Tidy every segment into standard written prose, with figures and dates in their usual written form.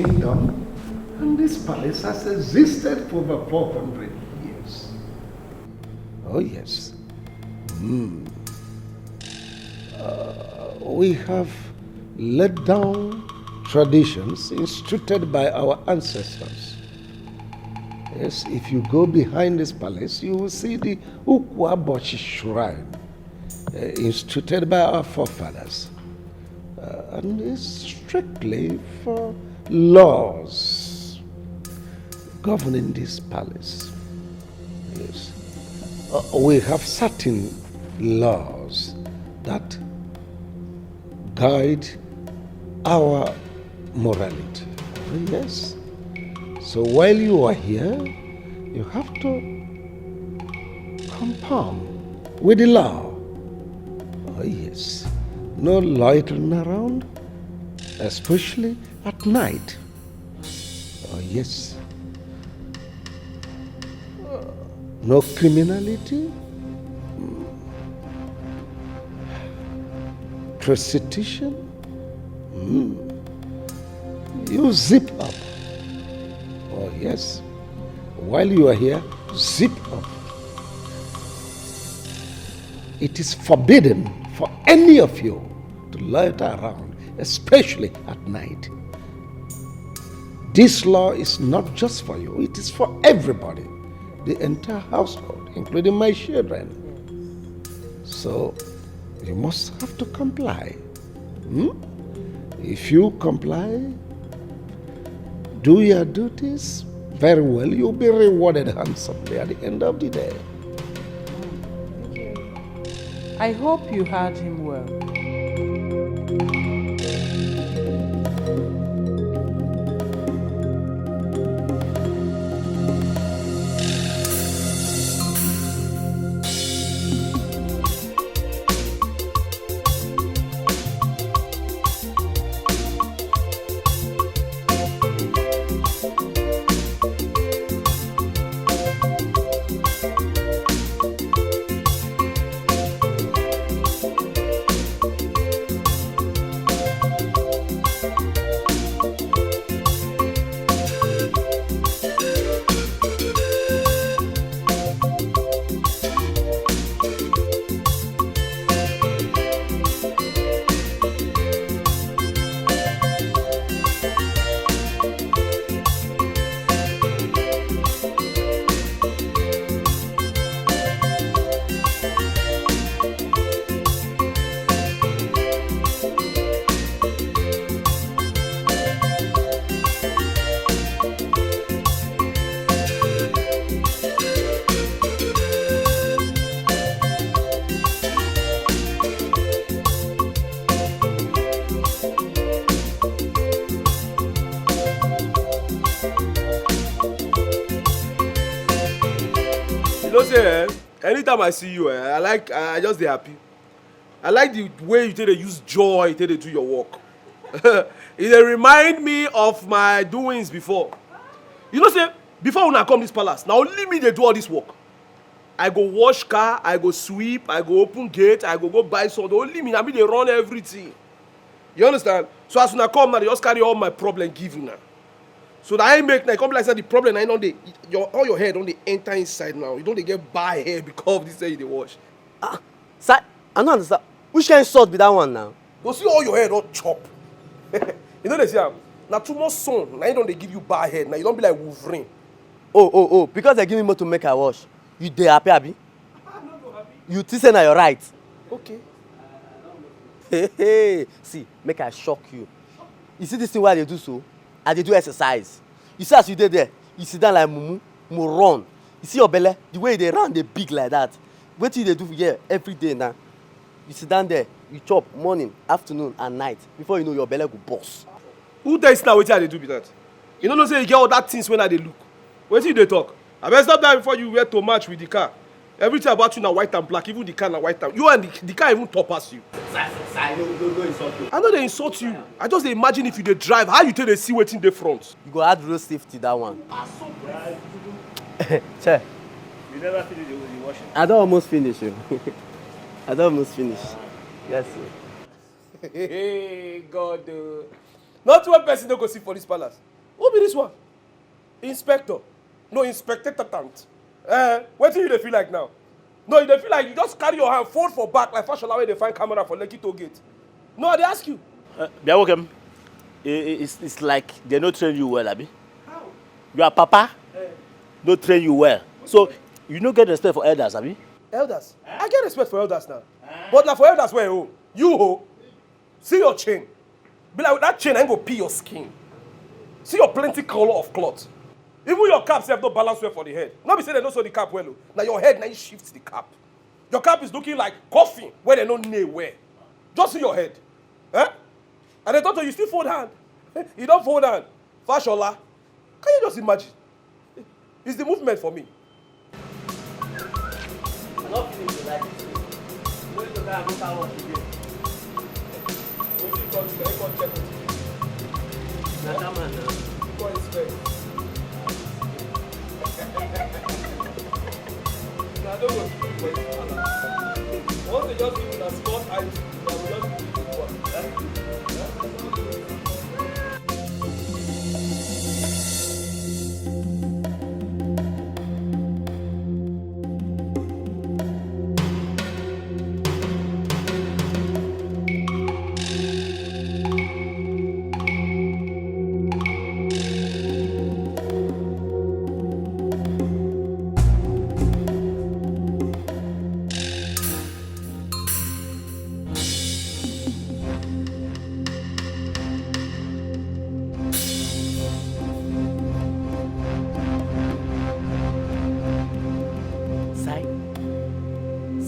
kingdom, and this palace has existed for over 400 years. Oh yes. We have laid down traditions instituted by our ancestors. Yes, if you go behind this palace, you will see the Ukwabochi shrine, instituted by our forefathers. And it's strictly for laws governing this palace. Yes. We have certain laws that guide our morality. Yes. So while you are here, you have to conform with the law. Oh yes. No loitering around, especially at night. Oh yes. No criminality. Prostitution. You zip up. Oh yes. While you are here, zip up. It is forbidden for any of you to loiter around, especially at night. This law is not just for you, it is for everybody, the entire household, including my children. So, you must have to comply. If you comply, do your duties very well, you'll be rewarded handsomely at the end of the day. I hope you heard him well. Anytime I see you, I just dey happy. I like the way you take to use joy, take to do your work. It dey remind me of my doings before. You know, say before when I come this palace, now only me dey do all this work. I go wash car, I go sweep, I go open gate, I go buy something. Only me, I mean they run everything. You understand? So as when I come now, they just carry all my problem give you now. So that I make now come like say the problem now all your hair don't they enter inside now. You don't they get by hair because of this thing they wash. Sir, I don't understand. Which kind of salt be that one now? Go see all your hair don't chop. You know they say now too much sun. Now you don't they give you bad hair. Now you don't be like Wolverine. Oh, because they give me more to make I wash. You dey happy, abi? I'm not so happy. You think say na you're right. Okay. Hey, see, make I shock you. You see this thing why they do so? And they do exercise. You see as you dey there, you sit down like mumu, run. You see your belly, the way they run, they big like that. What do they do here every day now? You sit down there, you chop morning, afternoon, and night. Before you know your belly go burst. Who tells now what they do with that? You don't know say you get all that things when they look. What do they talk? I better stop that before you wear to match with the car. Everything about you now white and black, even the car now white and you and the car even top past you. Sir, no insult you. I know they insult you. I just imagine if you dey drive, how you tell they see what's in the front. You go add road safety that one. Che. You never finish the washing. I don't almost finish you. I don't almost finish. Yes, sir. Hey God, Not one person don't go see police palace. Who be this one? Inspector. No, inspector tant. What do you feel like now? No, you dey feel like you just carry your hand, fold for back like fashion where they find camera for Lekki toll gate. No, they ask you. Be welcome. It's like they no train you well, abi. How? Your papa no train you well. So you no get respect for elders, abi. Elders? I get respect for elders now. But now for elders where you you see your chain. Be like with that chain, I ain't go pee your skin. See your plenty color of cloth. Even your cap self no balance well for the head. Not be say they no sew the cap well. Now your head now you shift the cap. Your cap is looking like coffin where they no nail wear. Just see your head. Eh? And they thought you still fold hand. You don't fold hand. Fashola. Can you just imagine? It's the movement for me. I'm not feeling it like this. You need to go and look at what you do. Now that man now. I don't know. Once they just give you a small eye, they will just give you one.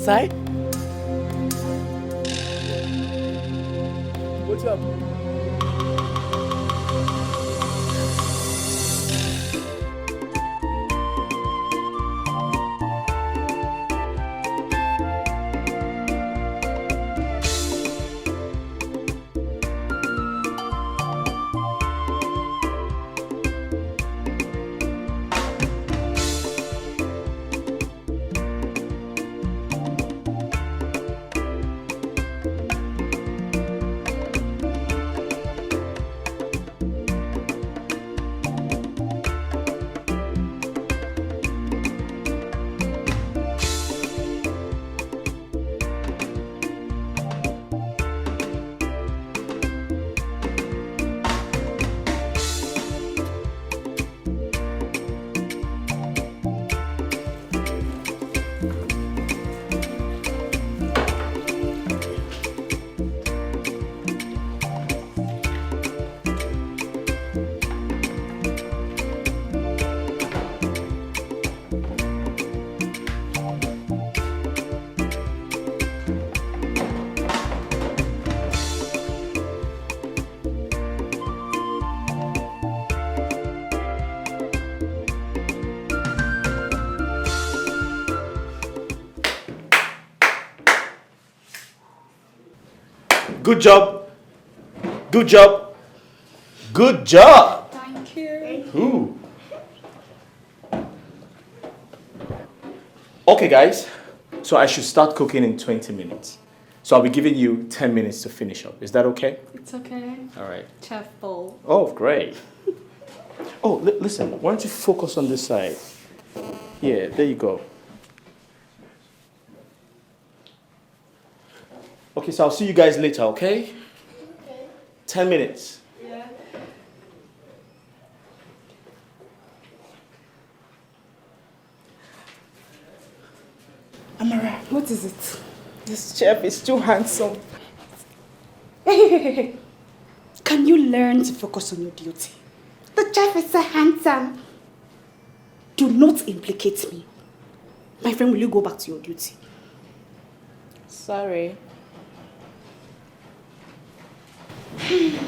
Sai? What's up? Good job. Good job. Good job. Thank you. Ooh. Okay, guys. So I should start cooking in 20 minutes. So I'll be giving you 10 minutes to finish up. Is that okay? It's okay. All right. Chef Bowl. Oh, great. Oh, listen. Why don't you focus on this side? Yeah, there you go. Okay, so I'll see you guys later, okay? Okay. 10 minutes. Yeah. Amara, what is it? This chef is too handsome. Hey. Can you learn to focus on your duty? The chef is so handsome. Do not implicate me. My friend, will you go back to your duty? Sorry. You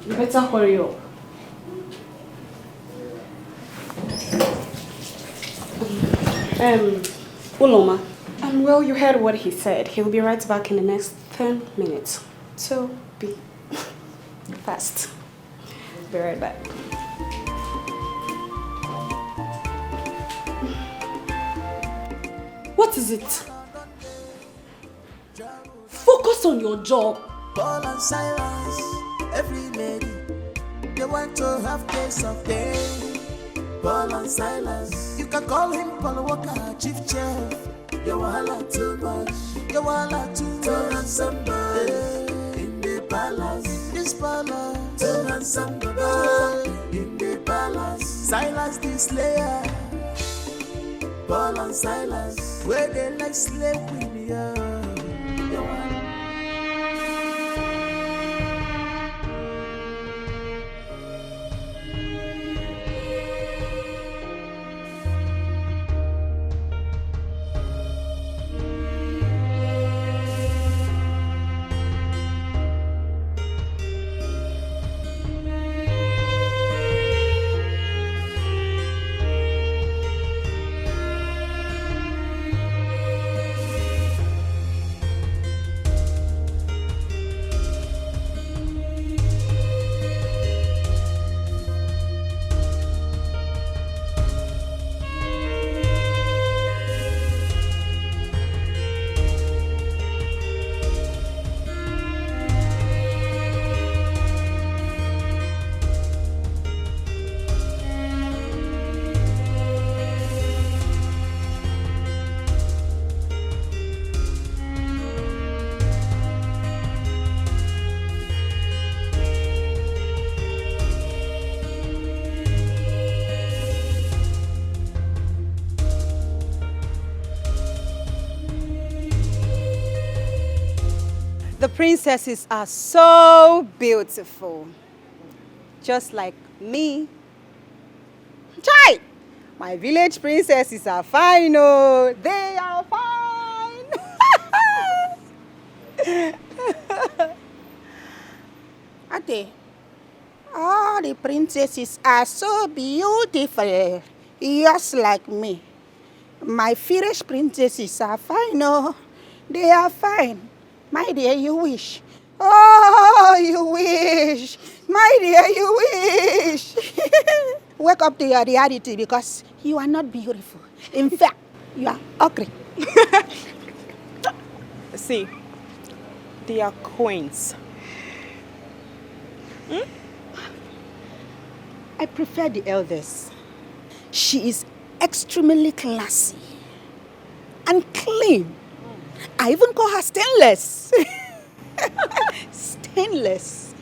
better hurry up. Uloma. Well, you heard what he said. He'll be right back in the next 10 minutes. So, be fast. Be right back. What is it? Focus on your job. Paul and Silas, every lady, they want to have taste of day. Paul and Silas, you can call him Paul Walker, chief chef. You wahala too much, you wahala too much. To have somebody in the palace, in this palace. To have somebody in the palace. Silas the slayer, Paul and Silas, where they like slave queen, yeah. The princesses are so beautiful. Just like me. Chai! My village princesses are fine, oh. They are fine. Ate, all the princesses are so beautiful. Just like me. My village princesses are fine, oh. They are fine. My dear, you wish. Oh, you wish. My dear, you wish. Wake up to your reality because you are not beautiful. In fact, you are ugly. See, they are queens. I prefer the eldest. She is extremely classy and clean. I even call her stainless. Stainless.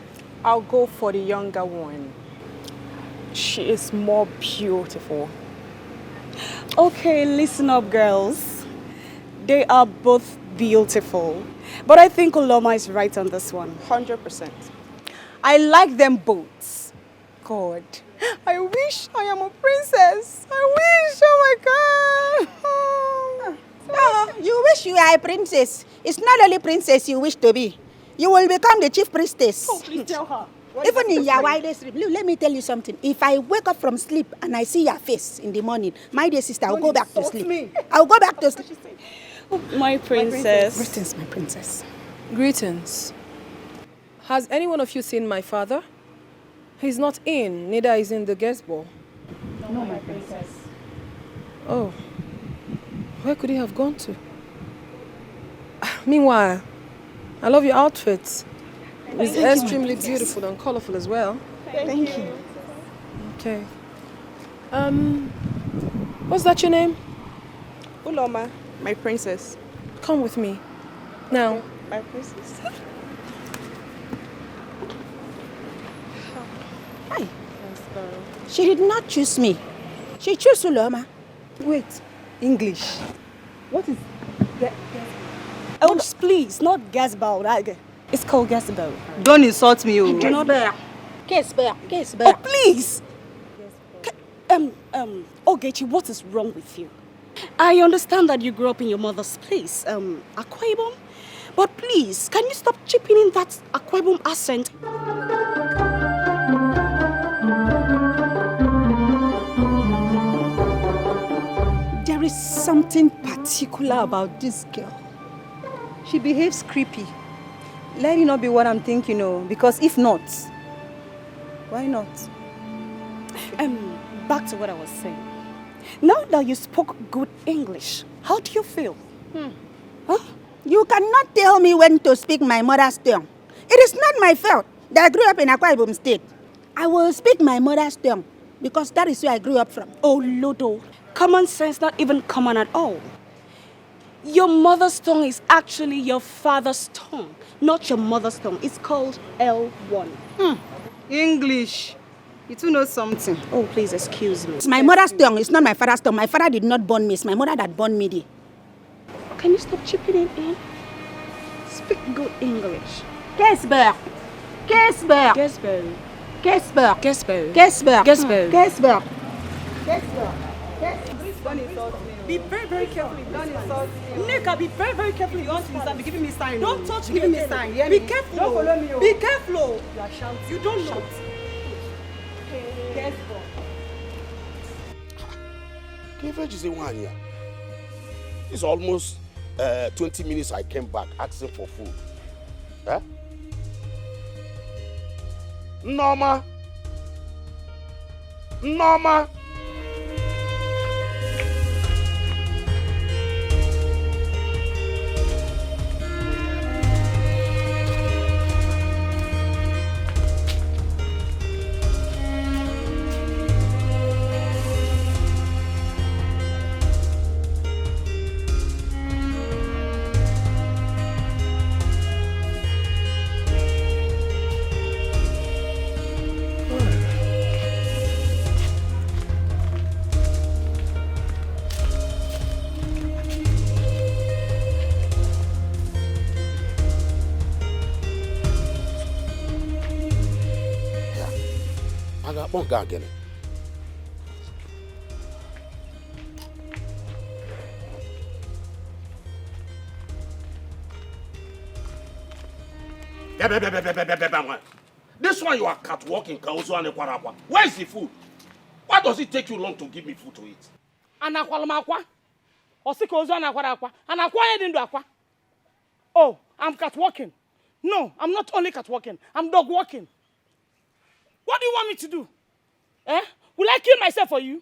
I'll go for the younger one. She is more beautiful. Okay, listen up, girls. They are both beautiful. But I think Uloma is right on this one. 100%. I like them both. God, I wish I am a princess. I wish, oh my God. No, you wish you are a princess. It's not only princess you wish to be. You will become the chief priestess. Oh, please tell her. Even in your wildest dream. Look, let me tell you something. If I wake up from sleep and I see your face in the morning, my dear sister, I'll go back to sleep. I'll go back to sleep. Oh, my princess. Greetings, my princess. Greetings. Has any one of you seen my father? He's not in, neither is in the guest ball. No, my princess. Oh, where could he have gone to? Meanwhile, I love your outfit. It's extremely beautiful and colorful as well. Thank you. Okay. What's that your name? Uloma, my princess. Come with me. Now. My princess. Hi. She did not choose me. She chose Uloma. Wait, English. What is that? Oh, please, not Gasbao. It's called Gasbao. Don't insult me, you. Do not bear. Guess bear. Oh, please. Ogechi, what is wrong with you? I understand that you grew up in your mother's place, Akwa Ibom. But please, can you stop chipping in that Akwa Ibom accent? There is something particular about this girl. She behaves creepy. Let it not be what I'm thinking, because if not, why not? Back to what I was saying. Now that you spoke good English, how do you feel? Huh? You cannot tell me when to speak my mother's tongue. It is not my fault that I grew up in Akwa Ibom State. I will speak my mother's tongue because that is where I grew up from. Oh, Lodo, common sense not even common at all. Your mother's tongue is actually your father's tongue, not your mother's tongue. It's called L1. English. You two know something. Oh, please excuse me. It's my mother's tongue. It's not my father's tongue. My father did not born me. It's my mother that born me there. Can you stop chipping it in? Speak good English. Kesberg. Kesberg. Gesbo. Kesberg. Gesbo. Kesberg. Gesbo. Kesberg. Be very, very careful. Don't insult me. Nneka, be very, very careful. You don't understand. Be giving me sign. Don't touch me. Giving me sign. Be careful. Don't follow me. Be careful. You are shouting. You don't shout. Careful. Cleavage is a 1 year. It's almost 20 minutes I came back asking for food. Huh? Norma. Again. This one you are catwalking, where is the food? Why does it take you long to give me food to eat? Oh, I'm catwalking. No, I'm not only catwalking. I'm dog walking. What do you want me to do? Will I kill myself for you?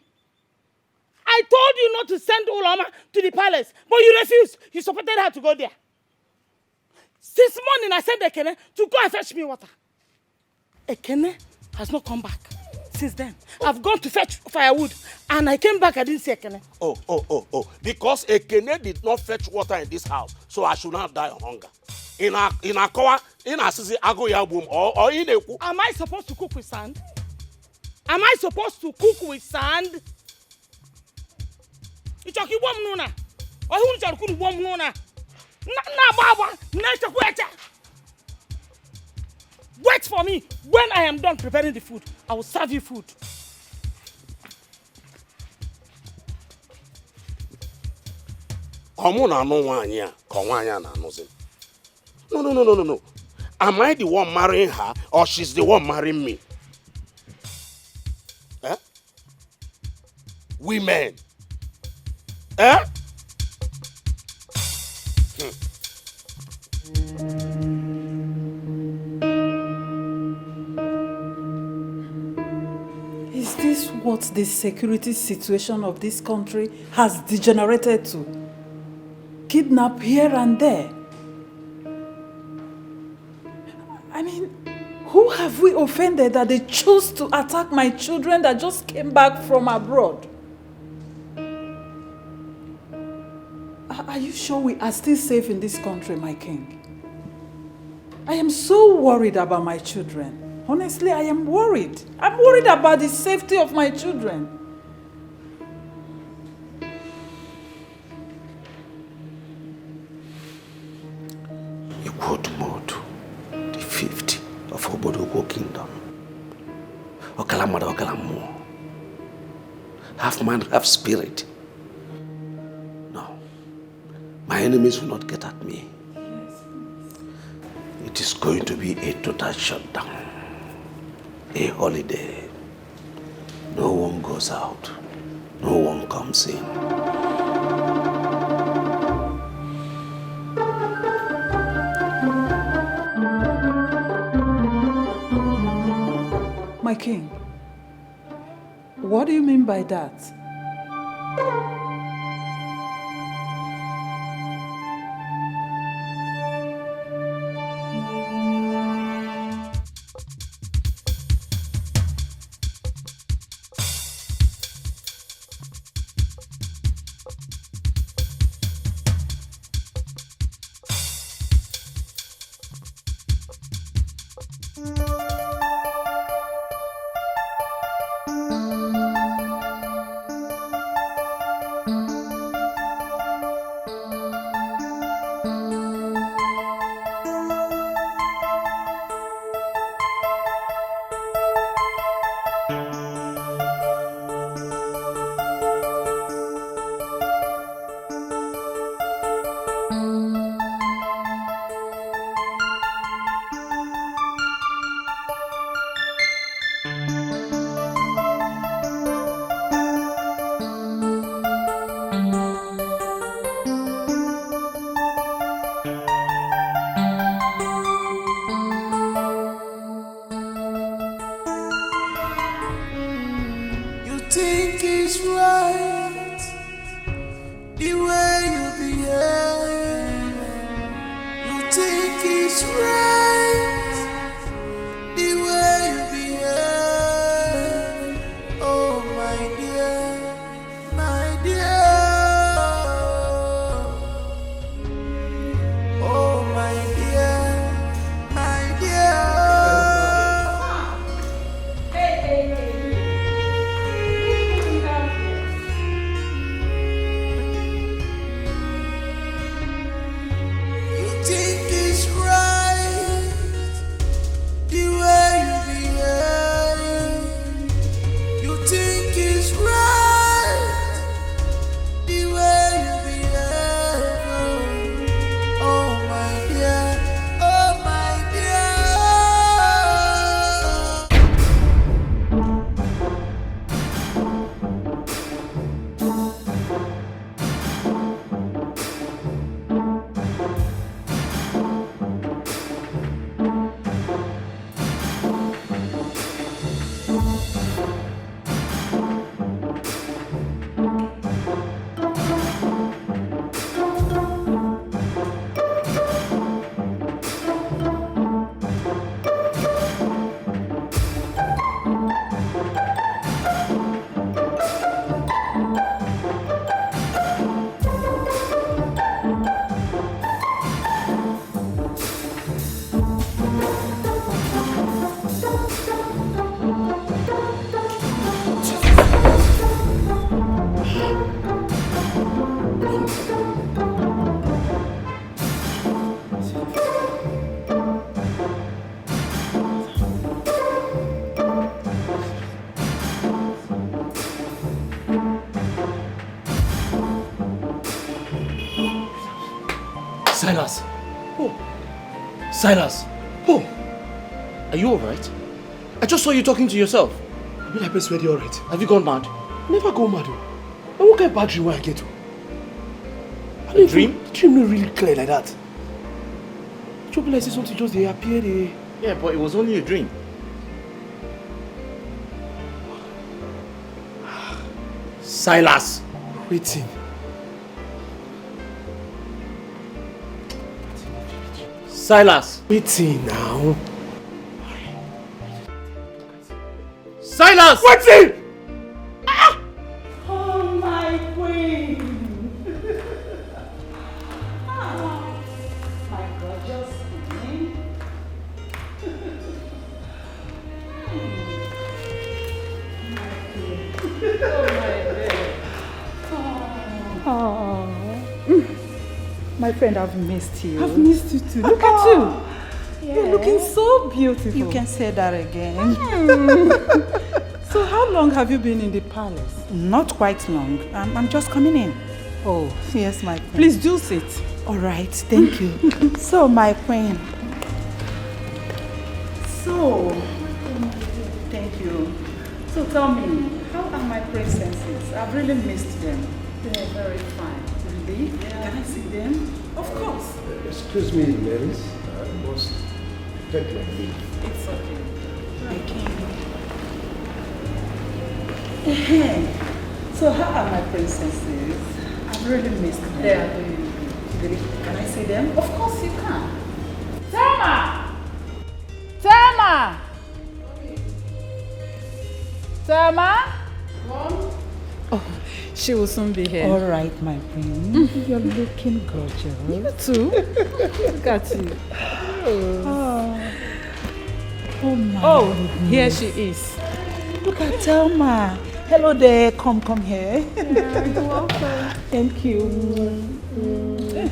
I told you not to send Ulama to the palace, but you refused. You supported her to go there. Since morning, I sent Ekene to go and fetch me water. Ekene has not come back since then. I've gone to fetch firewood, and I came back, I didn't see Ekene. Oh. Because Ekene did not fetch water in this house, so I should not die of hunger. In Akowa, in Asisi, Agoyabum, or in Eku. Am I supposed to cook with sand? Am I supposed to cook with sand? Ichoki wom nuna. Or who shall cook wom nuna? Na baba, na wait. Wait for me. When I am done preparing the food, I will serve you food. No. Am I the one marrying her or she's the one marrying me? Women. Is this what the security situation of this country has degenerated to? Kidnap here and there? I mean, who have we offended that they chose to attack my children that just came back from abroad? Are you sure we are still safe in this country, my king? I am so worried about my children. Honestly, I am worried. I'm worried about the safety of my children. Ikwotumotu, the 50th of Obodogo Kingdom. Okalamada Okalamu. Half man, half spirit. No. My enemies will not get at me. It is going to be a total shutdown. A holiday. No one goes out. No one comes in. My king, what do you mean by that? is right, the way you behave. Oh my dear, my dear. Oh my dear, my dear. You think it's right, the way you behave. You think it's right, the way you behave. Oh my dear, oh my dear. Silas! Oh! Silas! Oh! Are you alright? I just saw you talking to yourself. I mean, I best ready alright. Have you gone mad? Never go mad. I won't get bad dream when I get to. A dream? The dream not really clear like that. Trouble like something just they appear there. Yeah, but it was only a dream. Silas! Waiting. Silas! Waiting now. Silas! Waiting! Oh, my queen. My gorgeous queen. Oh, my friend, I've missed you. I've missed you too. Look at you. You're looking so beautiful. You can say that again. So how long have you been in the palace? Not quite long. I'm just coming in. Oh, Yes, my queen. please do sit. All right, thank you. So, my queen. So, thank you. So tell me, how are my princesses? I've really missed them. They're very fine. Really? Yeah. Can I see them? Of course. Excuse me, ladies. I must take my leave. It's okay. I can. So how are my princesses? I've really missed them. They are doing good. Can I see them? Of course you can. Thelma! Thelma! Thelma? Mom? Oh, she will soon be here. All right, my queen. You're looking gorgeous. You too. Look at you. Oh my Oh, goodness. here she is. Look at Thelma. Hello there. Come here. Yeah, you're welcome. Thank you.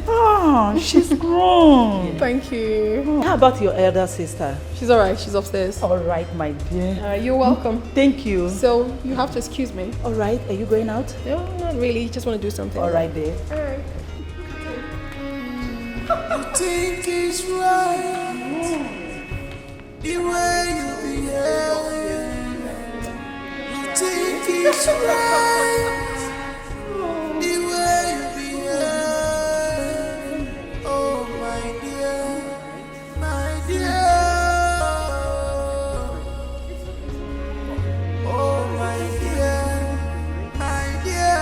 Oh, she's grown. Thank you. How about your elder sister? She's alright, she's upstairs. All right, my dear. You're welcome. Thank you. So, you have to excuse me. All right, are you going out? No, not really. Just want to do something. All right, dear. Alright. You think it's right, the way you behave. You think it's right, the way you behave. Oh my dear, my dear. Oh my dear, my dear.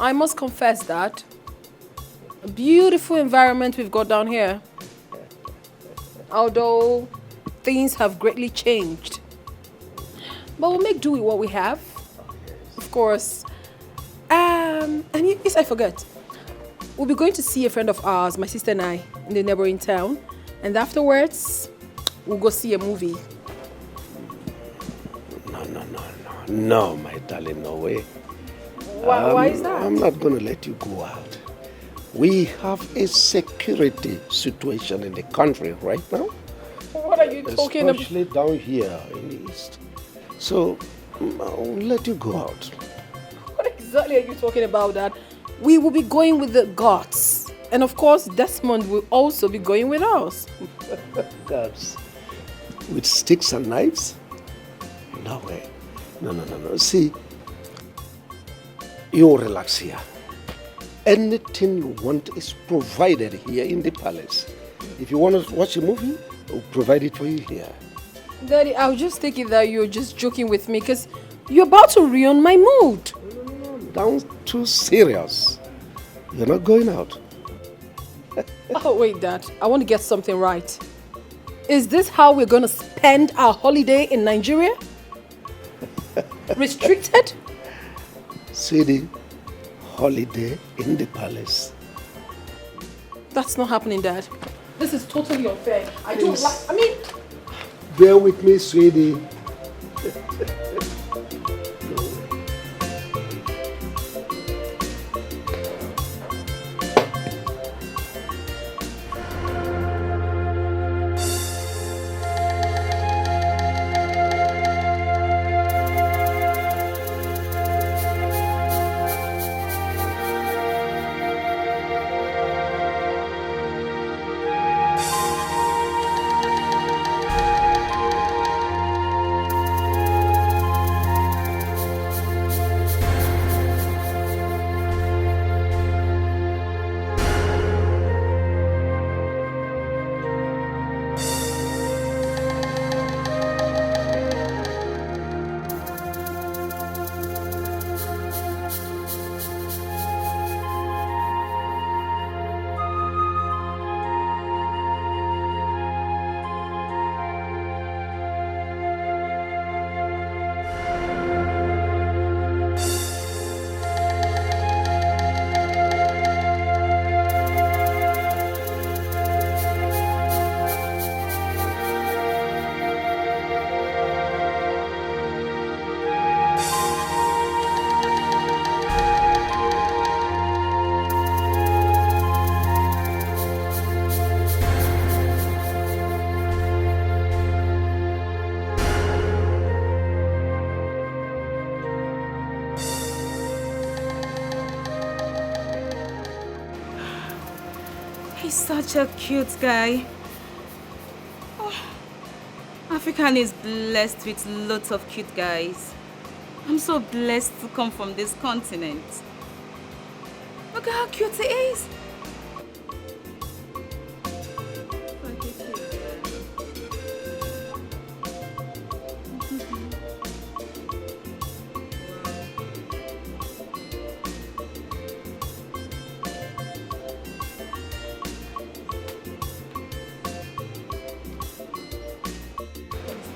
I must confess that A beautiful environment we've got down here. Although things have greatly changed. But we'll make do with what we have. Of course. And yes, I forget. We'll be going to see a friend of ours, my sister and I, in the neighboring town. And afterwards, we'll go see a movie. No, my darling, no way. Why is that? I'm not going to let you go out. We have a security situation in the country right now. What are you talking about? Especially down here in the east. So, I'll let you go out. What exactly are you talking about, Dad? We will be going with the gods. And of course, Desmond will also be going with us. Gods? With sticks and knives? No way. No. See, you relax here. Anything you want is provided here in the palace. If you want to watch a movie, we'll provide it for you here. Daddy, I'll just take it that you're just joking with me because you're about to ruin my mood. Don't too serious. You're not going out. Oh, wait, Dad. I want to get something right. Is this how we're going to spend our holiday in Nigeria? Restricted? Sweetie, holiday in the palace. That's not happening, Dad. This is totally unfair. I don't like... Bear with me, sweetie. He's such a cute guy. Oh, African is blessed with lots of cute guys. I'm so blessed to come from this continent. Look at how cute he is.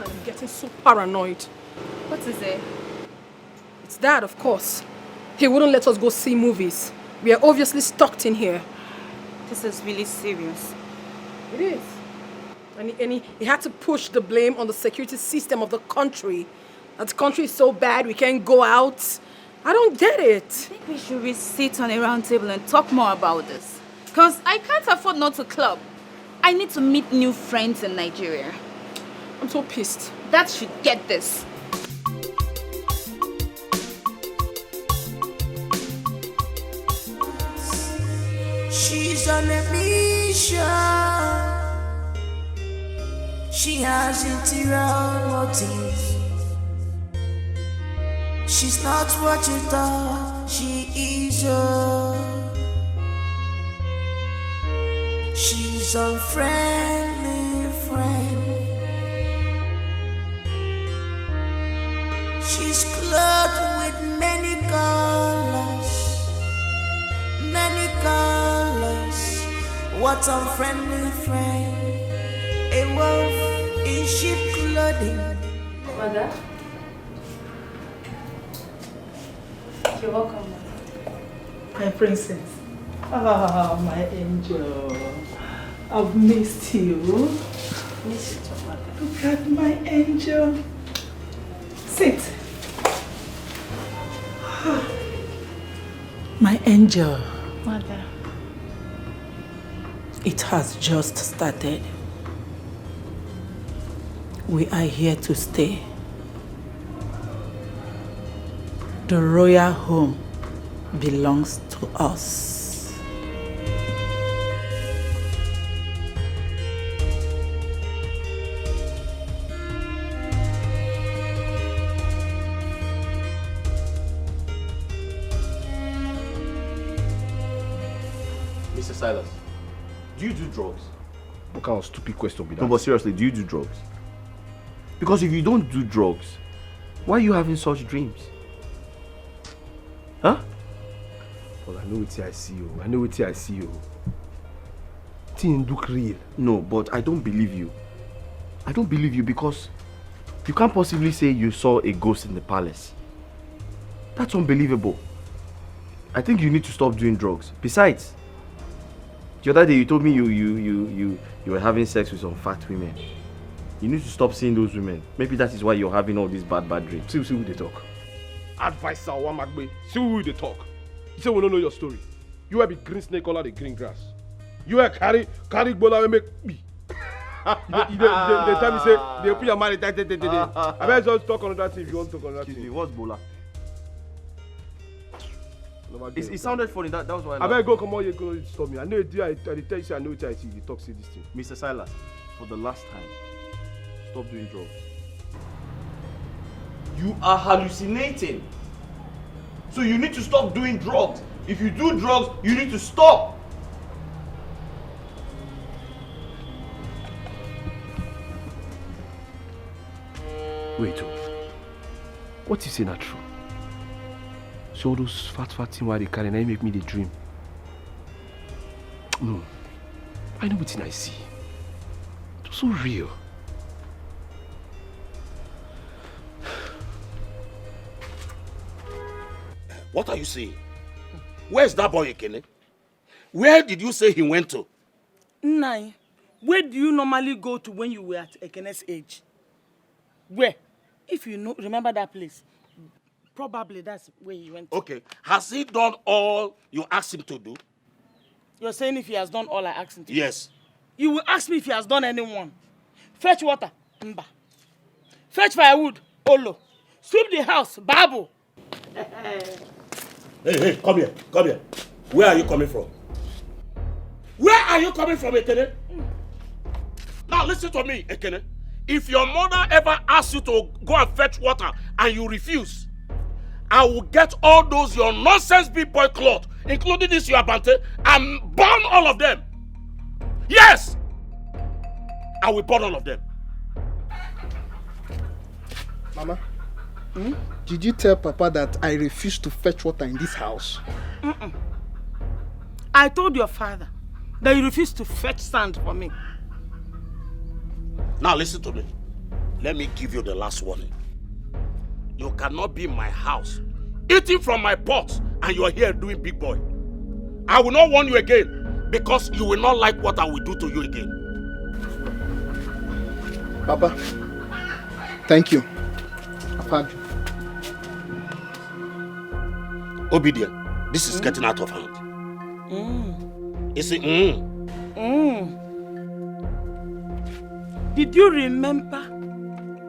I'm getting so paranoid. What is it? It's Dad, of course. He wouldn't let us go see movies. We are obviously stuck in here. This is really serious. It is. And he had to push the blame on the security system of the country. That the country is so bad we can't go out. I don't get it. I think we should sit on a round table and talk more about this. Because I can't afford not to club. I need to meet new friends in Nigeria. I'm so pissed. That should get this. She's on a mission. She has interior motives. She's not what you thought she is. She's a friendly friend. She's clothed with many colors, many colors. What unfriendly friend? A wolf in sheep clothing. Mother? You're welcome, Mother. My princess. Ah, my angel. I've missed you. Missed you, Mother. Look at my angel. Sit. My angel. Mother. It has just started. We are here to stay. The royal home belongs to us. Mr. Silas, do you do drugs? What kind of stupid question be that? No, but seriously, do you do drugs? Because if you don't do drugs, why are you having such dreams? Huh? Well, I know what I see you. I know what I see you. Thing look real. No, but I don't believe you. I don't believe you because you can't possibly say you saw a ghost in the palace. That's unbelievable. I think you need to stop doing drugs. Besides, the other day you told me you were having sex with some fat women. You need to stop seeing those women. Maybe that is why you're having all these bad dreams. See who they talk. Advisor Wamagbe. See who they talk. You say we don't know your story. You will be green snake all the green grass. You will carry bola and make me. They tell me say they put your money. I better just talk on that thing if you want to talk on that thing. Excuse me, what's bola? It sounded funny. That was why. I better go come on here. Go stop me. I know it. I tell you say I know what I see. You talk say this thing. Mr. Silas, for the last time, stop doing drugs. You are hallucinating. So you need to stop doing drugs. If you do drugs, you need to stop. Wait, what you say not true? So all those fat things why they carry now make me the dream. No, I know what I see. It's so real. What are you saying? Where's that boy Ekene? Where did you say he went to? Nai, where do you normally go to when you were at Ekene's age? Where? If you know, remember that place, probably that's where he went to. Okay, has he done all you asked him to do? You're saying if he has done all I asked him to do? Yes. You will ask me if he has done anyone. Fetch water, Mba. Fetch firewood, Olo. Sweep the house, Babu. Hey, come here. Where are you coming from? Where are you coming from, Ekene? Now listen to me, Ekene. If your mother ever asks you to go and fetch water and you refuse, I will get all those your nonsense big boy cloth, including this your bante, and burn all of them. Yes! I will burn all of them. Mama, did you tell Papa that I refuse to fetch water in this house? I told your father that you refused to fetch sand for me. Now listen to me. Let me give you the last warning. You cannot be in my house, eating from my pot, and you are here doing big boy. I will not warn you again, because you will not like what I will do to you again. Papa, thank you. I've had you. Obedient, this is getting out of hand. You see, Did you remember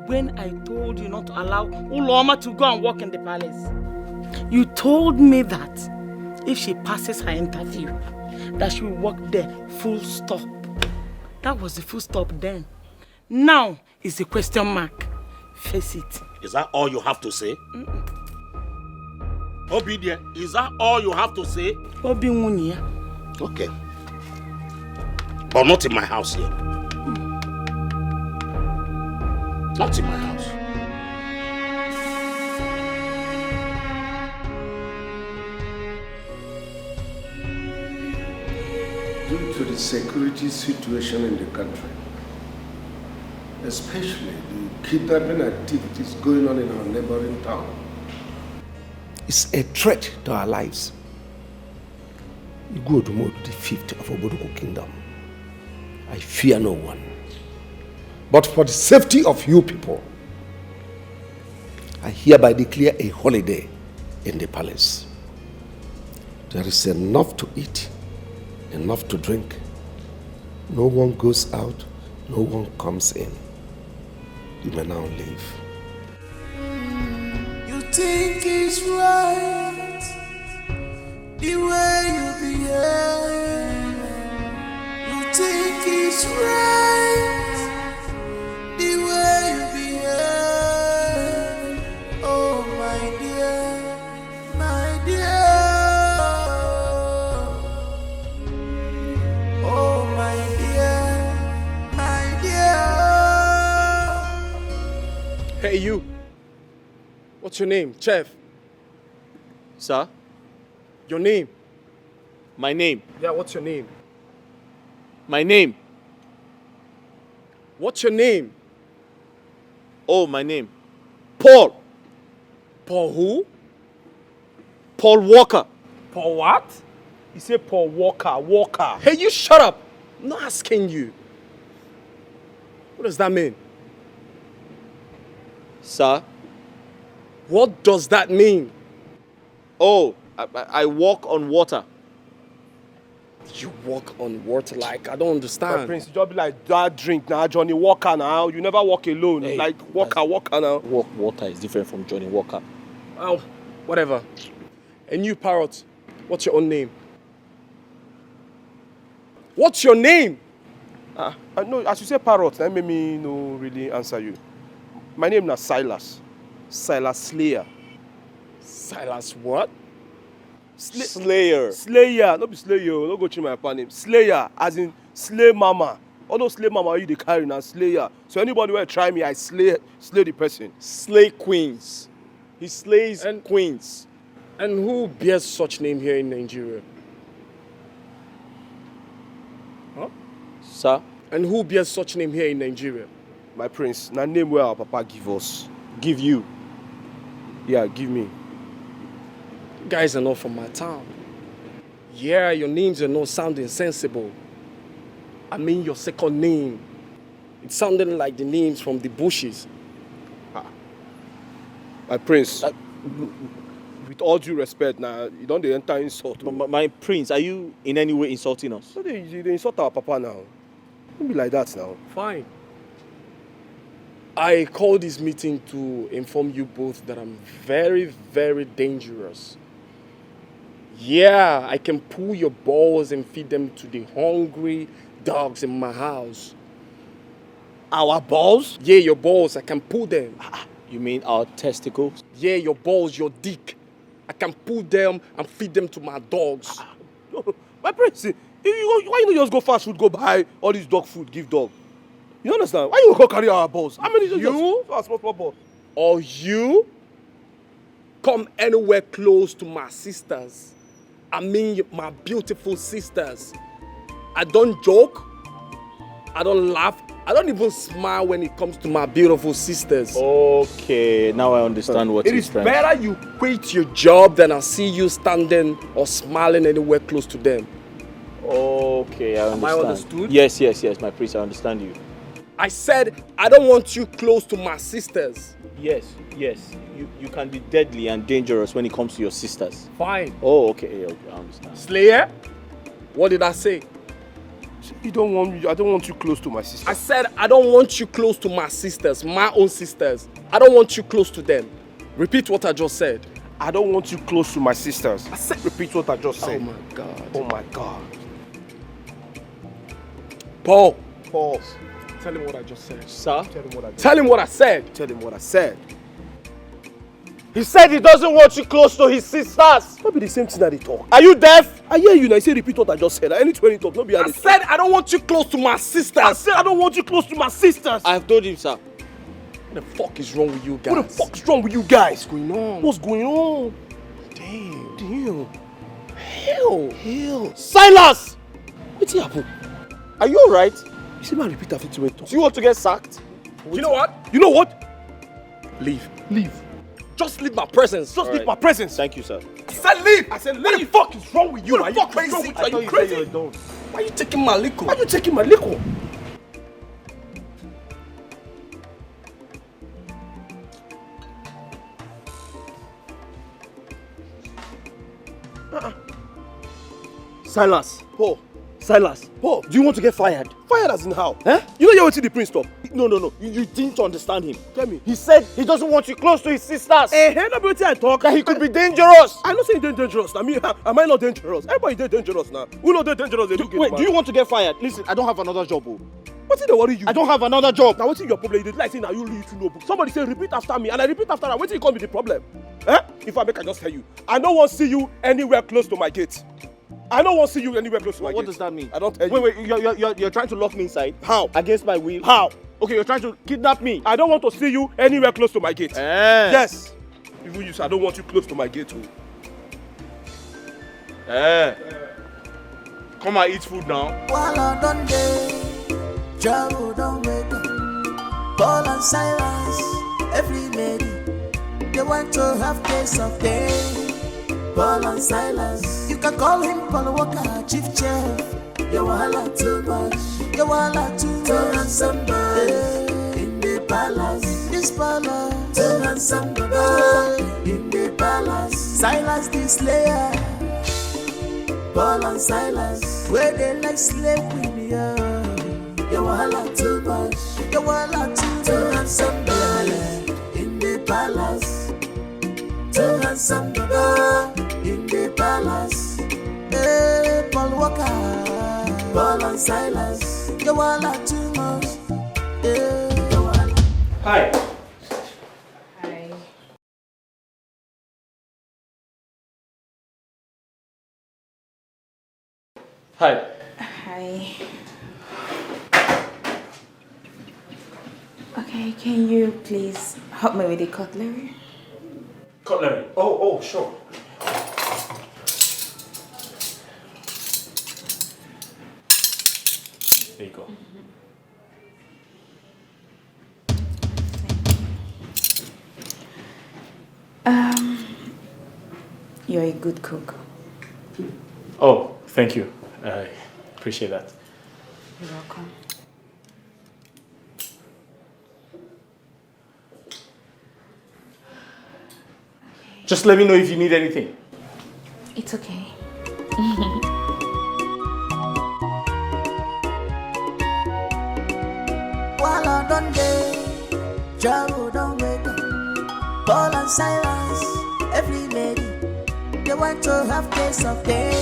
when I told you not to allow Uloma to go and work in the palace? You told me that if she passes her interview, that she will work there, full stop. That was the full stop then. Now is the question mark. Face it. Is that all you have to say? Obedient, is that all you have to say? Okay. But not in my house here. Not in my house. due to the security situation in the country, especially the kidnapping activities going on in our neighboring town, it's a threat to our lives. Igwe the fifth of Oboduku Kingdom. I fear no one. But for the safety of you people, I hereby declare a holiday in the palace. There is enough to eat, enough to drink. No one goes out, no one comes in. You may now leave. You think it's right the way you behave. You think it's right the way you behave. Oh my dear, my dear. Oh my dear, my dear. Hey you. What's your name? Chef. Sir? Your name? My name? Yeah, what's your name? My name? What's your name? Oh, my name? Paul. Paul who? Paul Walker. Paul what? You say Paul Walker, Walker. Hey, you shut up. I'm not asking you. What does that mean? Sir? What does that mean? Oh, I walk on water. You walk on water? Like, I don't understand. My prince, you just be like that drink now, Johnny Walker now. You never walk alone. Hey, like Walker now. Water is different from Johnny Walker. Oh, whatever. And you, parrot, what's your own name? What's your name? No, as you say parrot, that made me no really answer you. My name is Silas. Silas Slayer. Silas what? Slayer. Slayer. No be Slayer. No go change my papa name. Slayer, as in slay mama. All those slay mama you dey carry now, Slayer. So anybody will try me, I slay the person. Slay queens. He slays queens. And who bears such name here in Nigeria? Huh? Sir? And who bears such name here in Nigeria? My prince, na name where our papa give us. Give you? Yeah, give me. You guys are not from my town. Yeah, your names are not sounding sensible. I mean your second name. It sounded like the names from the bushes. My prince, with all due respect now, you don't enter insult. My prince, are you in any way insulting us? No, they insult our papa now. Don't be like that now. Fine. I called this meeting to inform you both that I'm very, very dangerous. Yeah, I can pull your balls and feed them to the hungry dogs in my house. Our balls? Yeah, your balls, I can pull them. You mean our testicles? Yeah, your balls, your dick. I can pull them and feed them to my dogs. My prince, why you not just go fast food, go buy all this dog food, give dog? You understand? Why you go carry our balls? How many you? Small balls. Or you come anywhere close to my sisters. I mean my beautiful sisters. I don't joke. I don't laugh. I don't even smile when it comes to my beautiful sisters. Okay, now I understand what it is better you quit your job than I see you standing or smiling anywhere close to them. Okay, I understand. Am I understood? Yes, my prince, I understand you. I said I don't want you close to my sisters. Yes. You can be deadly and dangerous when it comes to your sisters. Fine. Oh, okay, I understand. Slayer? What did I say? I don't want you close to my sister. I said I don't want you close to my sisters, my own sisters. I don't want you close to them. Repeat what I just said. I don't want you close to my sisters. I said repeat what I just said. Oh my God. Oh my God. Paul. Pause. Tell him what I just said. Sir? Tell him what I said. Tell him what I said. He said he doesn't want you close to his sisters. Not be the same thing that they talk. Are you deaf? I hear you now. You say repeat what I just said. I need 20 talk. Not be I said I don't want you close to my sisters. I said I don't want you close to my sisters. I have told him, sir. What the fuck is wrong with you guys? What the fuck is wrong with you guys? What's going on? What's going on? Damn. Damn. Hell. Silas! What's happening? Are you alright? You see, man, repeat after two. Do you want to get sacked? You know what? You know what? Leave. Leave. Just leave my presence. Just leave my presence. Thank you, sir. I said leave. I said leave. What the fuck is wrong with you? Are you crazy? Are you crazy? Why are you taking my liquor? Why are you taking my liquor? Silas. Paul. Silas. Paul. Do you want to get fired? Fired as in how? Huh? You know you're with the prince stuff. No. You didn't understand him. Tell me. He said he doesn't want you close to his sisters. Nobody I talk. That he could be dangerous. I'm not saying dangerous. I mean, am I not dangerous? Everybody is dangerous now. Who know they're dangerous? They Wait, do you want to get fired? Listen, I don't have another job. What's it that worry you? I don't have another job. Now what's your problem? You did like saying now you read to know book. Somebody say repeat after me and I repeat after her. What's it come with the problem? If I make I just tell you. I don't want to see you anywhere close to my gate. I don't want to see you anywhere close to my gate. What does that mean? I don't tell you. Wait, you're trying to lock me inside? How? Against my will? How? Okay, you're trying to kidnap me. I don't want to see you anywhere close to my gate. Yes. Even you say I don't want you close to my gate. Come and eat food now. While I done day, travel don't wake up. Paul and Silas, every lady, they want to have taste of day. Paul and Silas, you can call him Paul Walker, chief chef. You wahala too much, you wahala too much. To handsome boy in the palace, this palace. To handsome boy in the palace. Silas the slayer, Paul and Silas, where they like slave queen, yeah. You wahala too much, you wahala too much. To handsome boy in the palace. To handsome boy in the palace. Hey, Paul Walker, Paul and Silas, you wahala too much. Hey, you wahala. Hi. Hi. Hi. Hi. Okay, can you please help me with the cutlery? Cutlery. Oh, sure. There you go. You're a good cook. Oh, thank you. I appreciate that. You're welcome. Just let me know if you need anything. It's okay. While I done day, travel don't wake up. Paul and Silas, every lady, they want to have taste of day.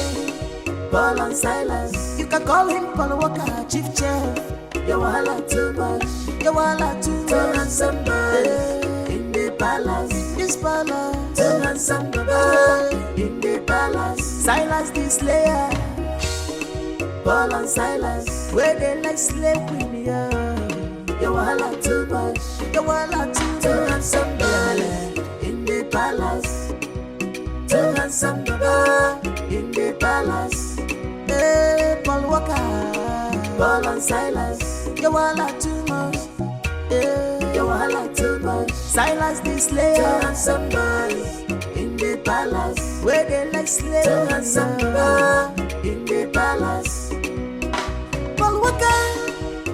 Paul and Silas, you can call him Paul Walker, chief chef. You wahala too much, you wahala too much. To handsome boy in the palace, this palace. To handsome boy in the palace. Silas the slayer, Paul and Silas, where they like slave queen, yeah. You wahala too much, you wahala too much. To handsome boy in the palace. To handsome boy in the palace. Hey, Paul Walker, Paul and Silas, you wahala too much. Yeah, you wahala too much. Silas the slayer. To handsome boys in the palace, where they like slaves. To handsome boy in the palace. Paul Walker,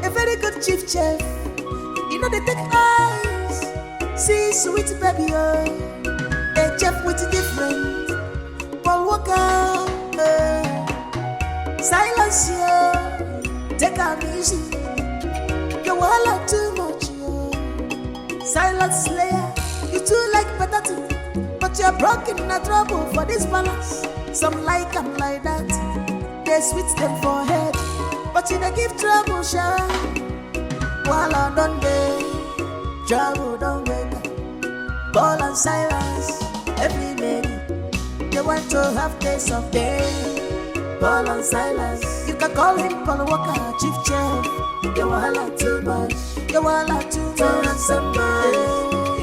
a very good chief chef. You know they take eyes, see sweet baby, a chef with different. Paul Walker, Silence, take a easy. You wahala too much, Silence slayer, you too like potato, but you're broken in a trouble for this balance. Some like them like that, they sweet them for head, but you they give trouble, shine. Wahala don't they, trouble don't wake up. Paul and Silas, every lady, they want to have taste of day. Paul and Silas, you can call him Paul Walker, chief chef. You wahala too much, you wahala too much. To handsome boy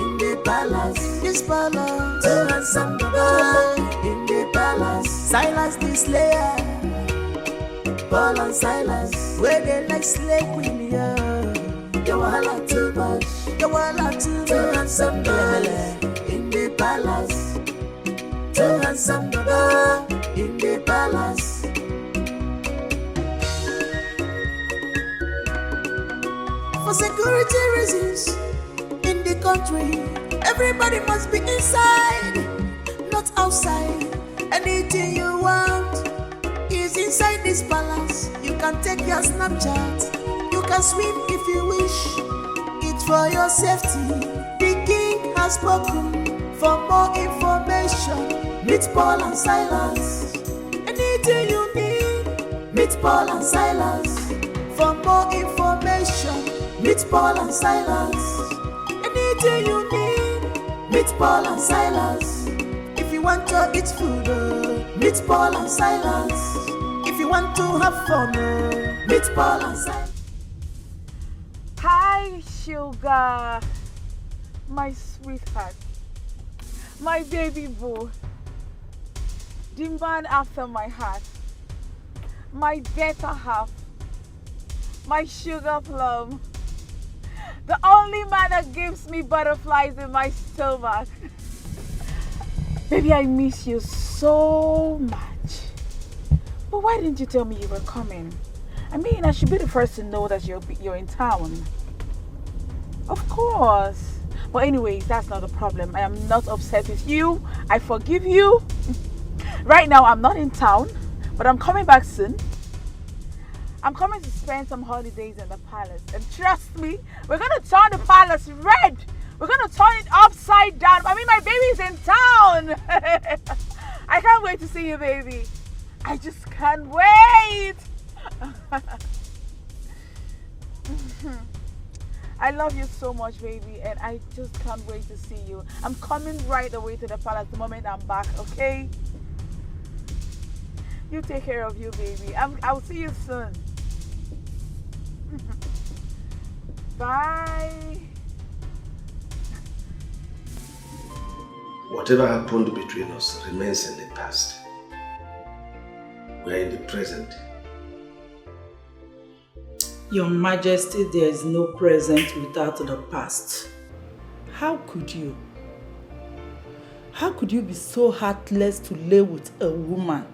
in the palace, this palace. To handsome boy in the palace. Silas the slayer, Paul and Silas, where they like slave queen, yeah. You wahala too much, you wahala too much. Too handsome boys in the palace, too handsome boy in the palace. For security reasons, in the country, everybody must be inside, not outside. Anything you want is inside this palace. You can take your Snapchat, you can swim if you wish. It's for your safety. The king has spoken. For more information, meet Paul and Silas. Anything you need, meet Paul and Silas. For more information, meet Paul and Silas. Anything you need, meet Paul and Silas. If you want to eat food, meet Paul and Silas. If you want to have fun, meet Paul and Silas. Hi, sugar. My sweetheart. My baby boo. The man after my heart. My better half. My sugar plum. The only man that gives me butterflies in my stomach. Baby, I miss you so much. But why didn't you tell me you were coming? I mean, I should be the first to know that you're in town. Of course. But anyways, that's not a problem. I am not upset with you. I forgive you. Right now, I'm not in town, but I'm coming back soon. I'm coming to spend some holidays in the palace. And trust me, we're going to turn the palace red. We're going to turn it upside down. I mean, my baby's in town. I can't wait to see you, baby. I just can't wait. I love you so much, baby. And I just can't wait to see you. I'm coming right away to the palace the moment I'm back, okay? You take care of you, baby. I'll see you soon. Bye. Whatever happened between us remains in the past. We are in the present. Your Majesty, there is no present without the past. How could you? How could you be so heartless to lay with a woman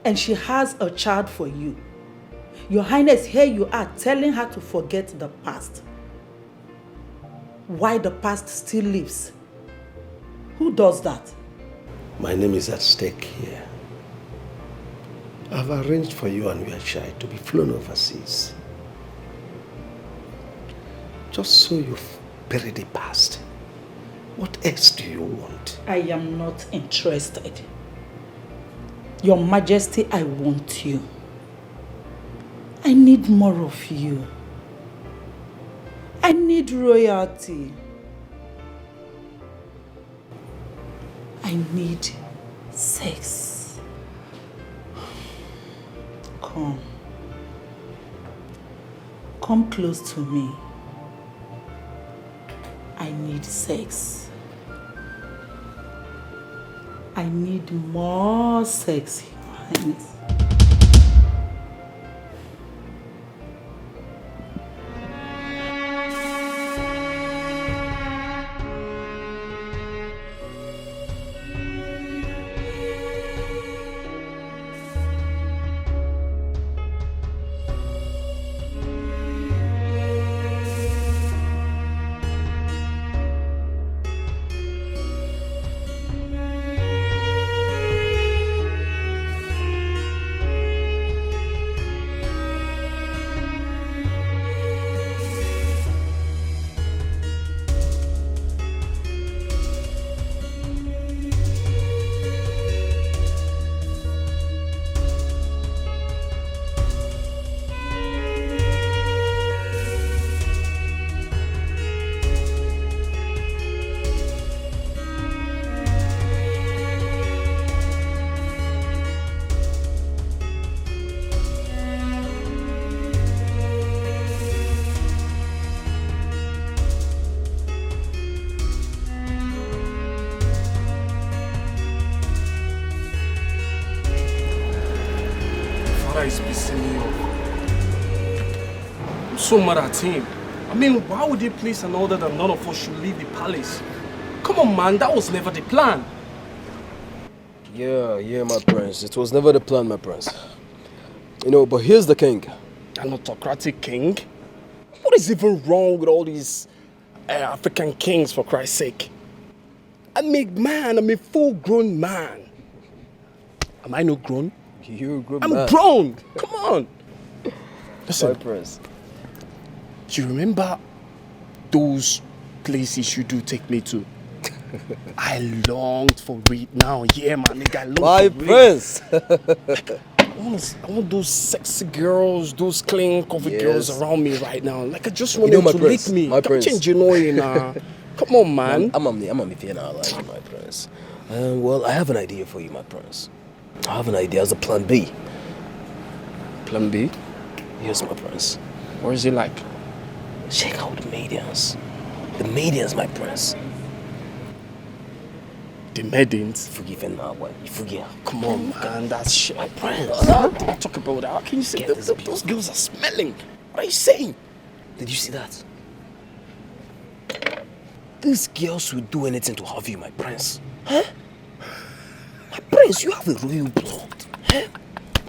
and she has a child for you? Your Highness, here you are telling her to forget the past. Why the past still lives? Who does that? My name is at stake here. I've arranged for you and your child to be flown overseas. Just so you've buried the past. What else do you want? I am not interested. Your Majesty, I want you. I need more of you. I need royalty. I need sex. Come. Come close to me. I need sex. I need more sex, Your Highness. guy is pissing me off. I'm so mad at him. I mean, why would he place an order that none of us should leave the palace? Come on, man, that was never the plan. Yeah, my prince. It was never the plan, my prince. You know, but here's the king. An autocratic king? What is even wrong with all these African kings, for Christ's sake? I'm a full-grown man. Am I not grown? You're a grown I'm man. grown. Come on. Listen, my prince. do you remember those places you do take me to? I longed for it now. Yeah, my nigga, I longed my for prince. Like, I want those sexy girls, those clean, coffee girls around me right now. Like, I just want them to lick me. My prince. Change, you know, come on, man. I'm a fan of like my prince. Well, I have an idea for you, my prince. I have an idea as a plan B. Plan B? Yes, my prince. What is it like? Check out the maidens. The maidens, my prince. The maidens? Forgive him now, what? You forget. Come on, man, that's shit. My prince. Don't talk about that. How can you say those girls are smelling? What are you saying? Did you see that? These girls will do anything to have you, my prince. Huh? My prince, you have a royal blood. Huh?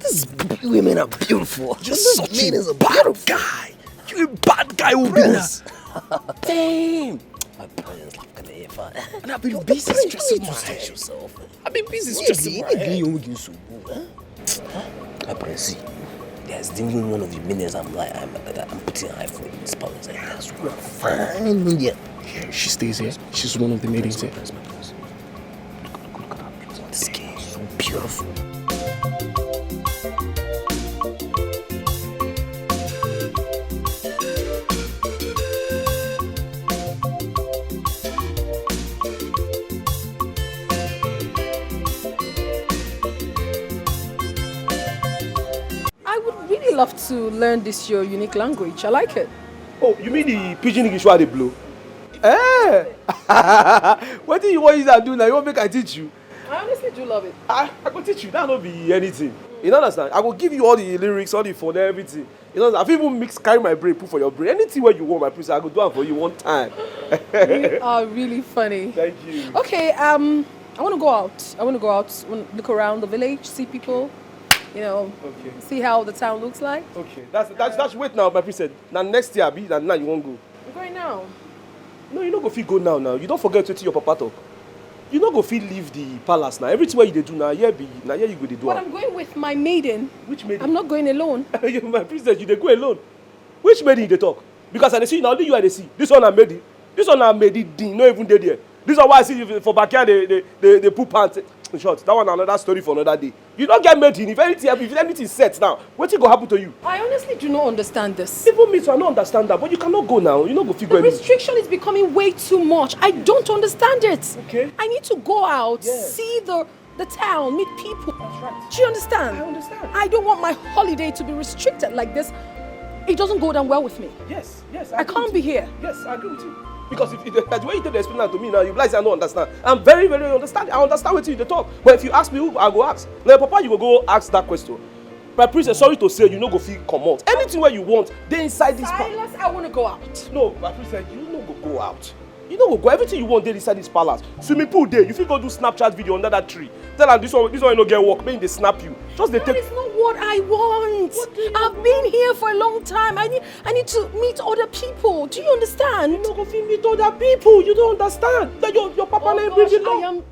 These women are beautiful. You're such a bad guy. You're a bad guy, prince. Damn. My prince, like an effort. And I've been busy stressing my head. Yourself. I've been busy stressing my head. My prince, see, there's even one of the minions I'm putting an eye for in this palace. And that's fine. Yeah, she stays here. She's one of the maidens here. Look at that. This girl is so beautiful. Love to learn this your unique language. I like it. Oh, you mean the pidgin English where they blow? Eh! What do you want you to do now? You want make I teach you? I honestly do love it. I go teach you. That not be anything. You don't understand? I will give you all the lyrics, all the phone, everything. You know, I've even carry my brain, put for your brain. Anything where you want, my prince, I go do it for you one time. You are really funny. Thank you. Okay, I want to go out. I want to go out, look around the village, see people. You know, see how the town looks like. Okay, that's wait now, my princess. Now next year, now you won't go. I'm going now. No, you don't go fit go now. You don't forget to tell your papa talk. You don't go fit leave the palace now. Everything where you do now, here you go they do. But I'm going with my maiden. Which maiden? I'm not going alone. My princess, you they go alone. Which maiden they talk? Because I see now only you I see. This one I made it. This one I made it. Not even dead here. This is why I see for backyard they put pants. In short, that one another story for another day. You don't get made in. If anything sets now, what will happen to you? I honestly do not understand this. Even me too, I don't understand that. But you cannot go now. You not go figure. The restriction is becoming way too much. I don't understand it. Okay. I need to go out, see the town, meet people. That's right. Do you understand? I understand. I don't want my holiday to be restricted like this. It doesn't go down well with me. Yes. I can't be here. Yes, I agree with you. Because if the way you tell the explain that to me now, you like I don't understand. I'm very, very understanding. I understand what you talk. But if you ask me who I go ask, like Papa, you go ask that question. My princess, sorry to say, you no go feel come out. Anything where you want, they inside this palace. Silas, I want to go out. No, my princess, you no go out. You no go. Everything you want, they inside this palace. Swimming pool there. You feel go do Snapchat video under that tree. Tell them this one no get work. Maybe they snap you. Just they take. That is not what I want. I've been here for a long time. I need to meet other people. Do you understand? You no go feel meet other people. You don't understand. That your papa Oh bring you I am